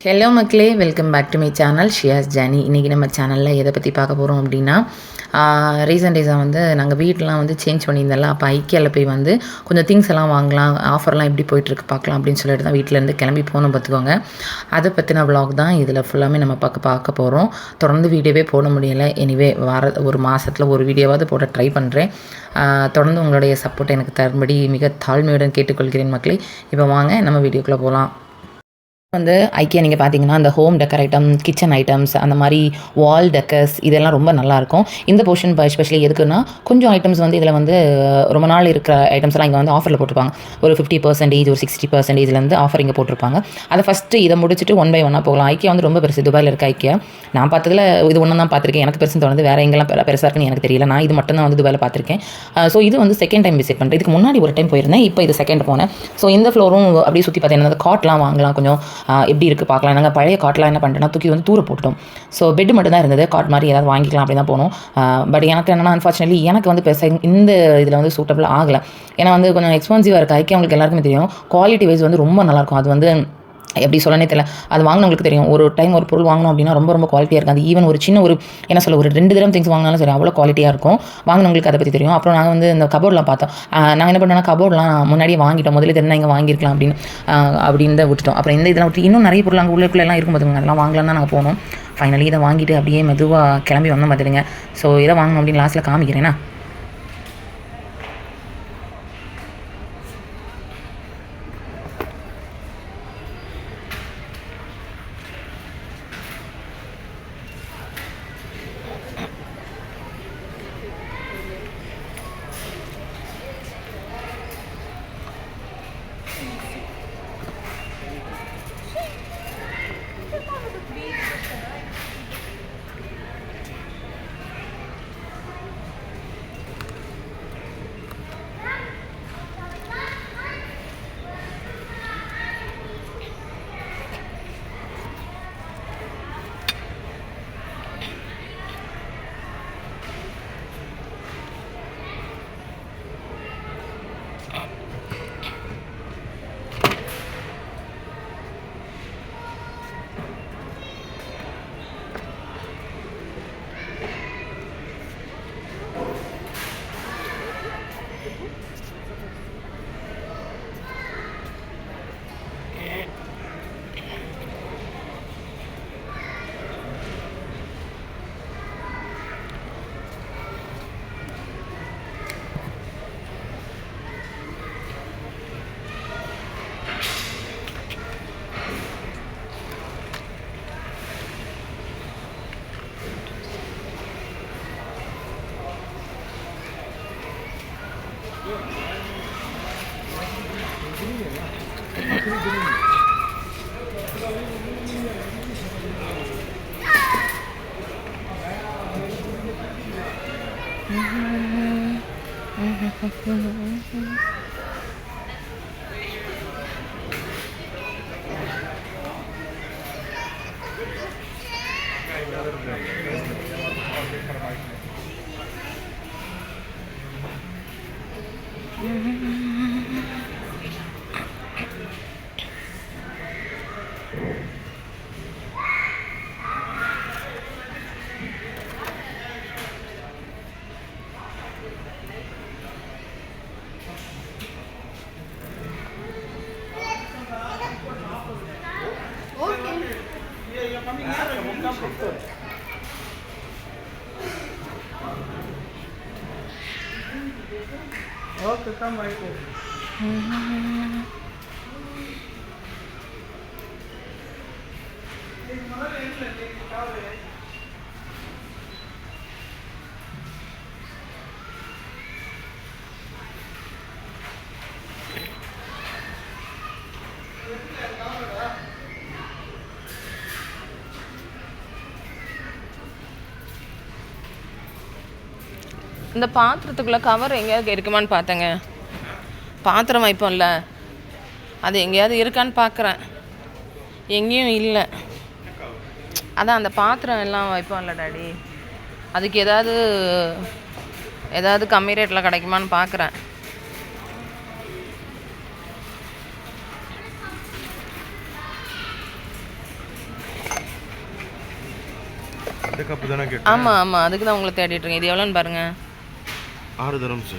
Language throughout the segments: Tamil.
ஹலோ மக்களே, welcome back to my channel Shiyas Jani. இன்றைக்கி நம்ம சேனலில் எதை பற்றி பார்க்க போகிறோம் அப்படின்னா, ரீசன்ட் டேஸாக வந்து நாங்கள் வீட்டெலாம் வந்து சேஞ்ச் பண்ணியிருந்தோம்ல. அப்போ ஐக்கியாவில் போய் வந்து கொஞ்சம் திங்ஸ் எல்லாம் வாங்கலாம், ஆஃபர்லாம் எப்படி போயிட்டுருக்கு பார்க்கலாம் அப்படின்னு சொல்லிட்டு தான் வீட்டிலேருந்து கிளம்பி போகணும் பார்த்துக்கோங்க. அதை பற்றின விலாக் தான் இதில் ஃபுல்லாமே நம்ம பார்க்க போகிறோம். தொடர்ந்து வீடியோவே போட முடியலை. எனிவே ஒரு மாதத்தில் ஒரு வீடியோவாவது போட ட்ரை பண்ணுறேன். தொடர்ந்து உங்களுடைய சப்போர்ட் எனக்கு தரும்படி மிக தாழ்மையுடன் கேட்டுக்கொள்கிறேன் மக்களே. இப்போ வாங்க நம்ம வீடியோக்குள்ளே போகலாம். வந்து ஐக்கியா நீங்கள் பார்த்தீங்கன்னா அந்த home decker item, kitchen items, அந்த மாதிரி வால் டெக்கர்ஸ் இதெல்லாம் ரொம்ப நல்லாயிருக்கும். இந்த போர்ஷன் எஸ்பெஷலி எதுக்குன்னா, கொஞ்சம் ஐட்டம்ஸ் வந்து இதில் வந்து ரொம்ப நாள் இருக்கிற ஐட்டம்ஸ்லாம் இங்கே வந்து ஆஃபரில் போட்டிருப்பாங்க. ஒரு 50%, ஒரு 60%லேருந்து ஆஃபர் இங்கே போட்டிருப்பாங்க. அதை ஃபஸ்ட்டு இதை முடிச்சுட்டு ஒன் பை ஒன்னாக போகலாம். ஐக்கியா வந்து ரொம்ப பெருசு, துபாயில் இருக்க ஐக்கியா. நான் பார்த்ததில் இது ஒன்று தான் பார்த்துருக்கேன். எனக்கு பெருசுன்னு தோணுது. வேறு எங்கெல்லாம் பெருசாக இருக்குன்னு எனக்கு தெரியல. நான் இது மட்டும் தான் வந்து துபாயில் பார்த்துருக்கேன். ஸோ இது வந்து செகண்ட் டைம் விசிட் பண்ணுறேன். இதுக்கு முன்னாடி ஒரு டைம் போயிருந்தேன், இப்போ இது செகண்ட் போனேன். ஸோ இந்த ஃப்ளோரும் அப்படியே சுற்றி பார்த்தீங்கன்னா அந்த காட்லாம் வாங்கலாம், கொஞ்சம் எப்படி இருக்குது பார்க்கலாம். நாங்கள் பழைய காட்டெலாம் என்ன பண்ணிட்டோன்னா தூக்கி வந்து தூர போட்டோம். ஸோ பெட்டு மட்டும் தான் இருந்தது. காட் மாதிரி ஏதாவது வாங்கிக்கலாம் அப்படி தான் போனோம். பட் எனக்கு என்னென்னா அன்ஃபார்ச்சுனேட்லி எனக்கு வந்து பெருசாக இந்த இதில் வந்து சூட்டபிள் ஆகலை. ஏன்னா வந்து கொஞ்சம் எக்ஸ்பென்சிவாக இருக்குது. ஐக்கியா உங்களுக்கு எல்லாருக்குமே தெரியும். குவாலிட்டி வைஸ் வந்து ரொம்ப நல்லாயிருக்கும். அது வந்து எப்படி சொல்லனே தெரியல. அது வாங்கினவங்களுக்கு தெரியும். ஒரு டைம் ஒரு பொருள் வாங்கினோம் அப்படின்னா ரொம்ப ரொம்ப குவாலிட்டியாக இருக்காது. ஈவன் ஒரு சின்ன ஒரு என்ன சொல்ல ஒரு 2 தடவை திங்ஸ் வாங்கினாலும் சரி அவ்வளோ குவாலிட்டியாக இருக்கும். வாங்கினவங்களுக்கு அதை பற்றி தெரியும். அப்புறம் நாங்கள் வந்து இந்த கபோர்ட்லாம் பார்த்தோம். நாங்கள் என்ன பண்ணோம்னா கபோர்ட்லாம் முன்னாடியே வாங்கிட்டோம். முதல்ல தெரிஞ்சா இங்கே வாங்கியிருக்கலாம் அப்படின்னு தான் விட்டுட்டோம். அப்புறம் இந்த இதெல்லாம் விட்டு இன்னும் நிறைய பொருள் அங்கே உள்ளுக்குள்ளெல்லாம் இருக்கும் பார்த்துங்க. அதெல்லாம் வாங்கலாம் தான் நாங்கள் போனோம். ஃபைனலி இதை வாங்கிட்டு அப்படியே மெதுவாக கிளம்பி வந்தோம் பார்த்துடுங்க. ஸோ இதை வாங்கணும் அப்படின்னு லாஸ்ட்டில் காமிக்கிறேன்னா. Okay, come right here. இந்த பாத்திரத்துக்குள்ளே கவர் எங்கேயாவது இருக்குமான்னு பார்த்தேங்க. பாத்திரம் வைப்போம்ல, அது எங்கேயாவது இருக்கான்னு பார்க்குறேன். எங்கேயும் இல்லை. அதான் அந்த பாத்திரம் எல்லாம் வைப்போம்ல டாடி, அதுக்கு ஏதாவது கம்மி ரேட்டில் கிடைக்குமான்னு பார்க்குறேன். இந்த கப்பு தானே கேட்டேன். ஆமாம் ஆமாம், அதுக்கு தான் உங்களை தேடிட்டு இருக்கேன். இது எவ்வளோன்னு பாருங்கள். 6 தரம்ஸ்.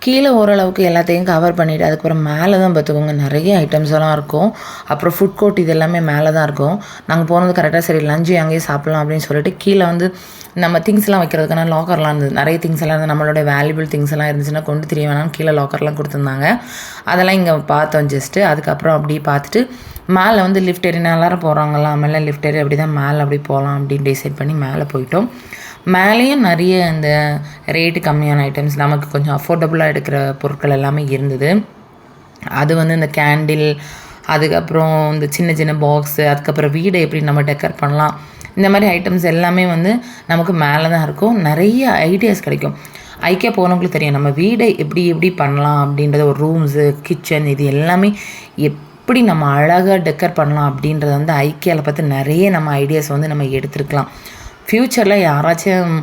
கீழே ஓரளவுக்கு எல்லாத்தையும் கவர் பண்ணிவிட்டு அதுக்கப்புறம் மேலே தான் பார்த்துக்கோங்க நிறைய ஐட்டம்ஸ் எல்லாம் இருக்கும். அப்புறம் ஃபுட் கோர்ட் இது எல்லாமே மேலே தான் இருக்கும். நாங்கள் போனது கரெக்டாக சரி லஞ்சு அங்கேயே சாப்பிட்லாம் அப்படின்னு சொல்லிட்டு கீழே வந்து நம்ம திங்ஸ்லாம் வைக்கிறதுக்கான லாக்கர்லாம் இருந்தது. நிறைய திங்ஸ் எல்லாம் இருந்து நம்மளோட வேல்யூபிள் திங்ஸ் எல்லாம் இருந்துச்சுன்னா கொண்டு தெரிய வேணாம் கீழே லாக்கர்லாம் கொடுத்துருந்தாங்க. அதெல்லாம் இங்கே பார்த்தோம் ஜஸ்ட்டு. அதுக்கப்புறம் அப்படியே பார்த்துட்டு மேலே வந்து லிஃப்ட் ஏறி எல்லாரும் போகிறாங்களா மேலே லிஃப்ட் ஏறி அப்படி தான் மேலே அப்படி போகலாம் அப்படின்னு டிசைட் பண்ணி மேலே போயிட்டோம். மேலேயும் நிறைய இந்த ரேட்டு கம்மியான ஐட்டம்ஸ் நமக்கு கொஞ்சம் அஃபோர்டபுளாக எடுக்கிற பொருட்கள் எல்லாமே இருந்தது. அது வந்து இந்த கேண்டில், அதுக்கப்புறம் இந்த சின்ன சின்ன பாக்ஸு, அதுக்கப்புறம் வீடை எப்படி நம்ம டெக்கர் பண்ணலாம், இந்த மாதிரி ஐட்டம்ஸ் எல்லாமே வந்து நமக்கு மேலே தான் இருக்கும். நிறைய ஐடியாஸ் கிடைக்கும். ஐக்கியா போனவங்களுக்கு தெரியும் நம்ம வீடை எப்படி எப்படி பண்ணலாம் அப்படின்றத, ஒரு ரூம்ஸு கிச்சன் இது எல்லாமே எப்படி நம்ம அழகாக டெக்கர் பண்ணலாம் அப்படின்றத வந்து ஐக்கியாவில் பார்த்து நிறைய நம்ம ஐடியாஸ் வந்து நம்ம எடுத்துருக்கலாம். ஃப்யூச்சரில் யாராச்சும்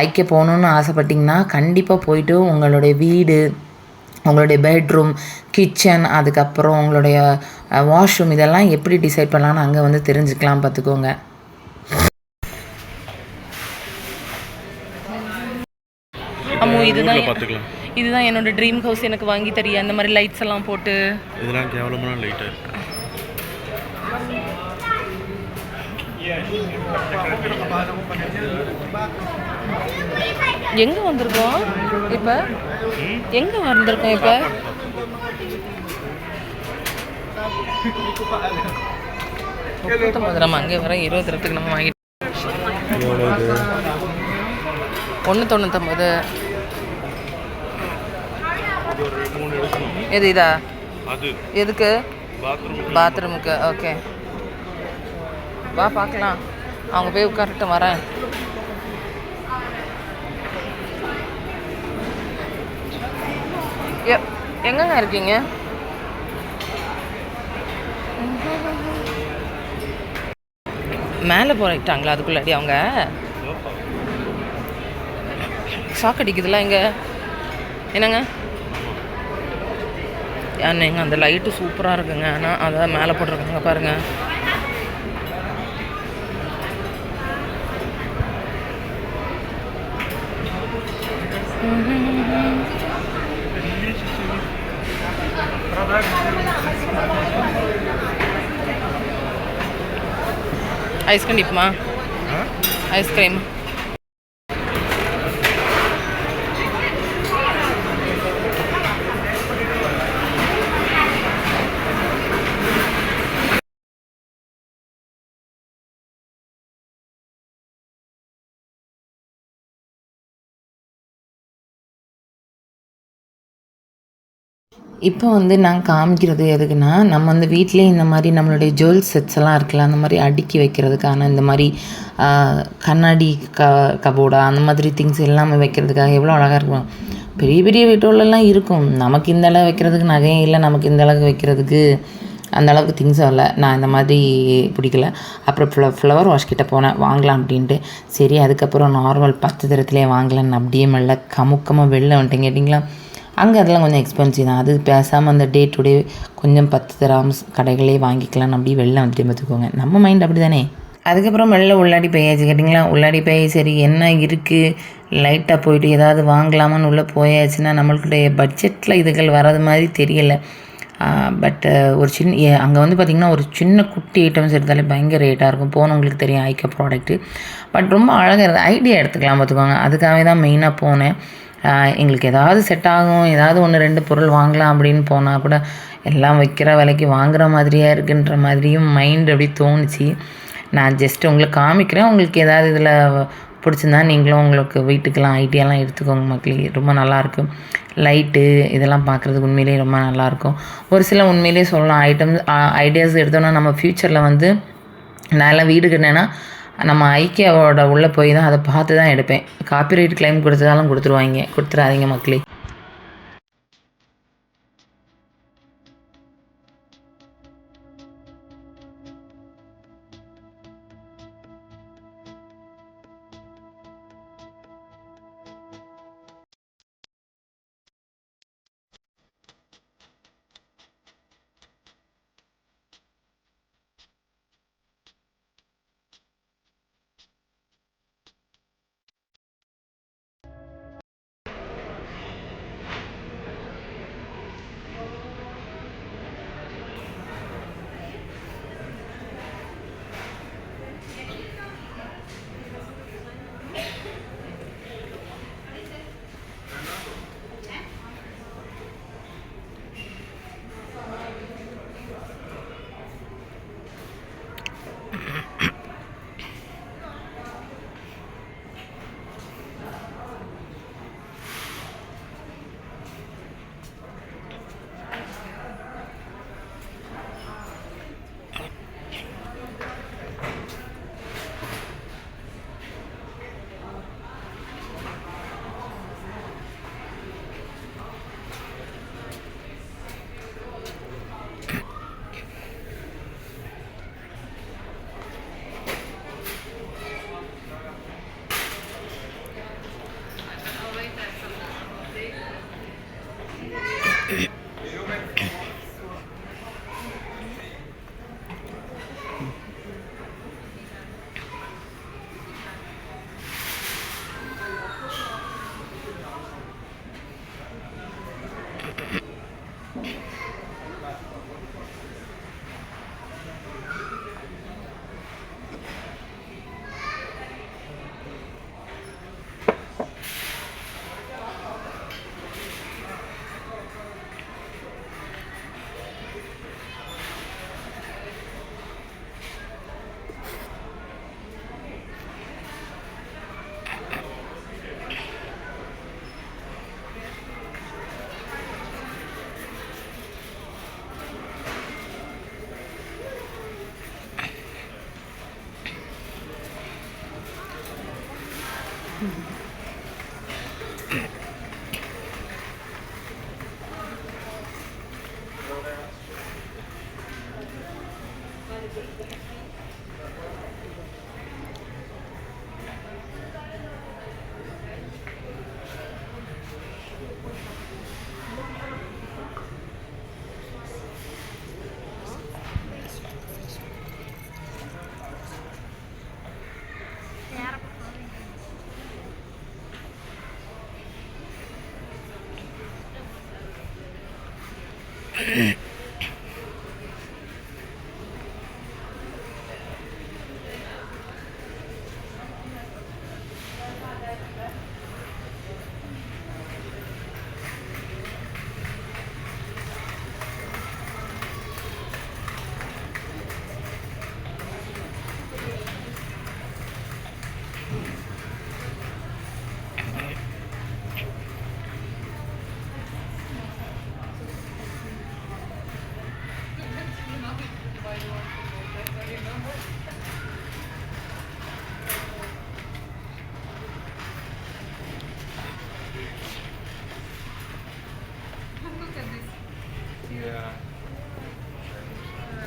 ஐக்கிய போகணுன்னு ஆசைப்பட்டிங்கன்னா கண்டிப்பாக போயிட்டு உங்களுடைய வீடு, உங்களுடைய பெட்ரூம், கிச்சன், அதுக்கப்புறம் உங்களுடைய வாஷ்ரூம் இதெல்லாம் எப்படி டிசைட் பண்ணலான்னு அங்கே வந்து தெரிஞ்சுக்கலாம் பார்த்துக்கோங்க. ஆமாம், இதுதான் பார்த்துக்கலாம். இதுதான் என்னோட ட்ரீம் ஹவுஸ். எனக்கு வாங்கி தரியா அந்த மாதிரி லைட்ஸ் எல்லாம் போட்டு. இதெல்லாம் கேவலமான லைட்டாக இருக்கு. எங்கே வந்திருக்கோம் இப்போ? எங்கே வந்திருக்கோம் இப்போ? நம்ம அங்கே வர 20 ரூபத்துக்கு நம்ம வாங்கிட்டு 1,99. எது இதா? எதுக்கு? பாத்ரூமுக்கு. ஓகே, வா பார்க்கலாம். அவங்க போய் உட்காரட்டும், வரேன். எங்கங்க இருக்கீங்க? மேலே போயிட்டாங்களா அதுக்குள்ளாடி? அவங்க ஷாக் அடிக்குதுல்ல இங்கே. என்னங்க ஏங்க அந்த லைட்டு சூப்பராக இருக்குங்க. ஆனால் அதான் மேலே போட்டிருக்காங்க பாருங்கள். ஐஸ்கிரீம் டிப்புமா? ஐஸ்கிரீம் இப்போ வந்து நான் காமிக்கிறது எதுக்குன்னா, நம்ம வந்து வீட்டிலே இந்த மாதிரி நம்மளுடைய ஜுவல் செட்ஸ் எல்லாம் இருக்குல்ல, அந்த மாதிரி அடுக்கி வைக்கிறதுக்கான இந்த மாதிரி கண்ணாடி கபோர்டா அந்த மாதிரி திங்ஸ் எல்லாமே வைக்கிறதுக்காக எவ்வளோ அழகாக இருக்கும். பெரிய பெரிய வீட்டோலலாம் இருக்கும். நமக்கு இந்த அளவு வைக்கிறதுக்கு நகையும் இல்லை, நமக்கு இந்த அளவுக்கு வைக்கிறதுக்கு அந்த அளவுக்கு திங்ஸும் இல்லை. நான் இந்த மாதிரி பிடிக்கல. அப்புறம் ஃப்ளவர் வாஷ் கிட்டே போனேன் வாங்கலாம் அப்படின்ட்டு. சரி, அதுக்கப்புறம் நார்மல் 10 தரத்துலேயே வாங்கலான்னு அப்படியே மெல்ல கமுக்கமாக வெளில வந்துட்டேன். கேட்டிங்களா, அங்கே அதெல்லாம் கொஞ்சம் எக்ஸ்பென்சிவ் தான். அது பேசாமல் அந்த டே டு டே கொஞ்சம் 10 கிராம்ஸ் கடைகளே வாங்கிக்கலான்னு அப்படியே வெளில வந்துட்டு பார்த்துக்கோங்க. நம்ம மைண்ட் அப்படி தானே. அதுக்கப்புறம் வெளில உள்ளாடி போயாச்சு. கேட்டிங்களா, உள்ளாடி போய் சரி என்ன இருக்குது லைட்டாக போயிட்டு ஏதாவது வாங்கலாமான்னு உள்ளே போயாச்சுன்னா நம்மளுடைய பட்ஜெட்டில் இதுகள் வர்றது மாதிரி தெரியலை. பட் ஒரு அங்கே வந்து பார்த்திங்கன்னா ஒரு சின்ன குட்டி ஐட்டம்ஸ் எடுத்தாலே பயங்கர ரேட்டாக இருக்கும். போனவங்களுக்கு தெரியும் ஐக்கா ப்ராடக்ட்டு. பட் ரொம்ப அழகாக இருக்குது. ஐடியா எடுத்துக்கலாம் பார்த்துக்கோங்க. அதுக்காகவே தான் மெயினாக போனேன். எங்களுக்கு ஏதாவது செட் ஆகும், ஏதாவது 1-2 பொருள் வாங்கலாம் அப்படின்னு போனால் கூட எல்லாம் வைக்கிற விலைக்கு வாங்குகிற மாதிரியாக இருக்குன்ற மாதிரியும் மைண்ட் அப்படி தோணுச்சு. நான் ஜஸ்ட்டு உங்களுக்கு காமிக்கிறேன். உங்களுக்கு ஏதாவது இதில் பிடிச்சிருந்தா நீங்களும் உங்களுக்கு வீட்டுக்கெல்லாம் ஐடியாலாம் எடுத்துக்கோங்க மக்களே. ரொம்ப நல்லாயிருக்கும். லைட்டு இதெல்லாம் பார்க்குறதுக்கு உண்மையிலேயே ரொம்ப நல்லாயிருக்கும். ஒரு சில உண்மையிலேயே சொல்லலாம் ஐடியாஸ் எடுத்தோன்னா நம்ம ஃப்யூச்சரில் வந்து நான் எல்லாம் வீடு கட்டினேன்னா நம்ம ஐக்கியாவோட உள்ளே போய் தான் அதை பார்த்து தான் எடுப்பேன். காப்பிரைட் கிளைம் கொடுத்ததாலும் கொடுத்துடாதீங்க மக்களே.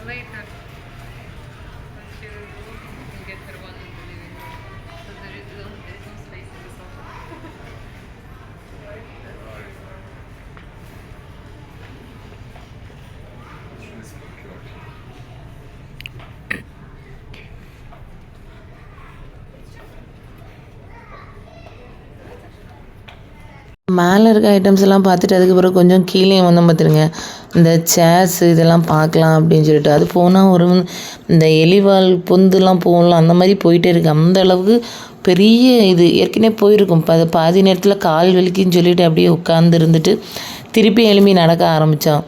Later, once you can get her one in the living room. But there is no space in the sofa. மேலே இருக்க ஐட்டம்ஸ் எல்லாம் பார்த்துட்டு அதுக்கு பிறகு கொஞ்சம் கீழே வந்தோம் பார்த்துருங்க. இந்த சேர்ஸ் இதெல்லாம் பார்க்கலாம் அப்படின்னு சொல்லிட்டு அது போனால் ஒரு இந்த எலிவால் பொந்துலாம் போகலாம் அந்த மாதிரி போயிட்டே இருக்குது. அந்த அளவுக்கு பெரிய இது ஏற்கனவே போயிருக்கும். பாதி நேரத்தில் கால் வலிக்குன்னு சொல்லிட்டு அப்படியே உட்காந்து இருந்துட்டு திருப்பி எழும்பி நடக்க ஆரம்பித்தோம்.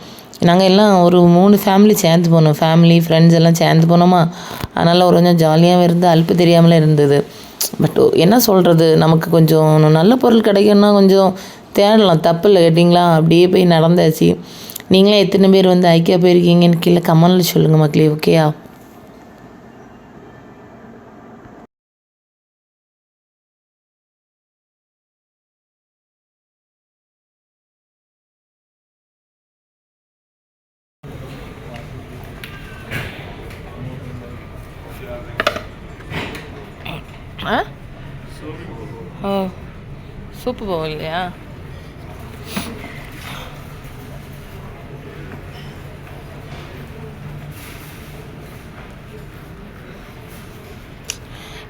நாங்கள் எல்லாம் ஒரு 3 ஃபேமிலி சேர்ந்து போனோம். ஃபேமிலி ஃப்ரெண்ட்ஸ் எல்லாம் சேர்ந்து போனோமா, அதனால் ஒரு கொஞ்சம் ஜாலியாகவும் இருந்து அலுப்பு தெரியாமலே இருந்தது. பட் என்ன சொல்கிறது, நமக்கு கொஞ்சம் நல்ல பொருள் கிடைக்கும்னா கொஞ்சம் தேடலாம், தப்பு இல்லை கேட்டிங்களா. அப்படியே போய் நடந்தாச்சு. நீங்களே எத்தனை பேர் வந்து ஐக்கியா போயிருக்கீங்கன்னு கீழே கமெண்டில் சொல்லுங்கள் மக்களே. ஓகேயா? ஓ, சூப்பு பவுல் இல்லையா?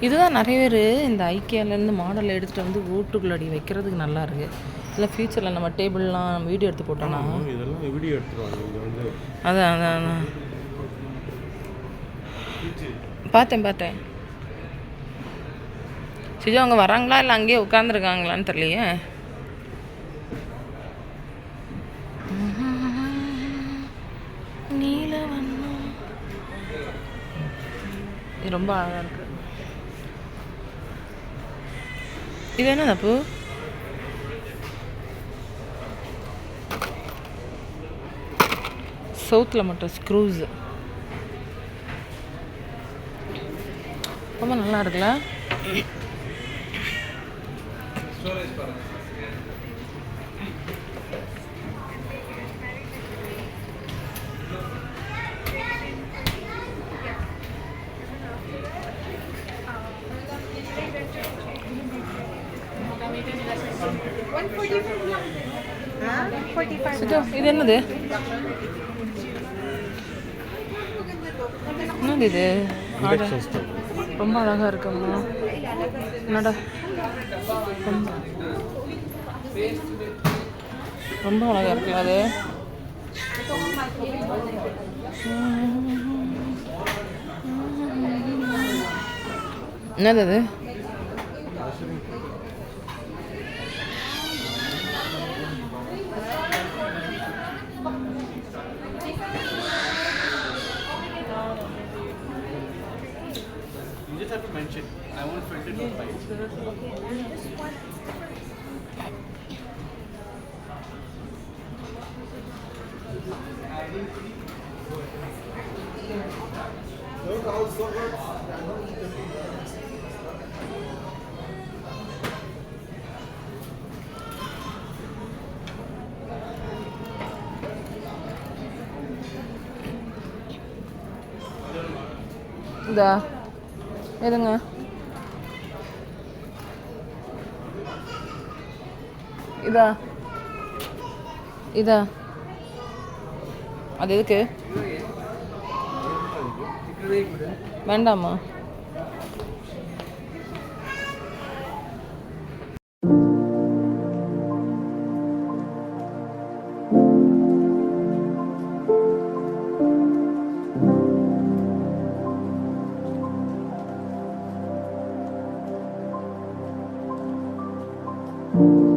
இதுதான் நிறைய பேர் இந்த ஐக்கியாலேருந்து மாடல் எடுத்துகிட்டு வந்து வீட்டுக்குள்ளடி வைக்கிறதுக்கு நல்லா இருக்குது. இல்லை ஃப்யூச்சரில் நம்ம டேபிள்லாம் வீடியோ எடுத்து போட்டோன்னா இதெல்லாம் வீடியோ எடுத்துருவாங்க. இங்கே வந்து அதான் அதான் அதான் பார்த்தேன். சிஜு அவங்க வராங்களா இல்லை அங்கேயே உட்காந்துருக்காங்களான்னு தெரியலையே. இது ரொம்ப அழகாக இருக்கு. இது என்ன தப்பு? சவுத்தில் மட்டும் ஸ்க்ரூஸ் ரொம்ப நல்லா இருக்குல்ல. இது என்னது? என்னது இது? ரொம்ப அழகா இருக்கும்மா. என்னடா ரொம்ப அழகா இருக்குல்ல அது. என்னது அது? I won't print it on site. இந்த எதுங்க இதா இதா அது எதுக்கு வேண்டாமா Thank you.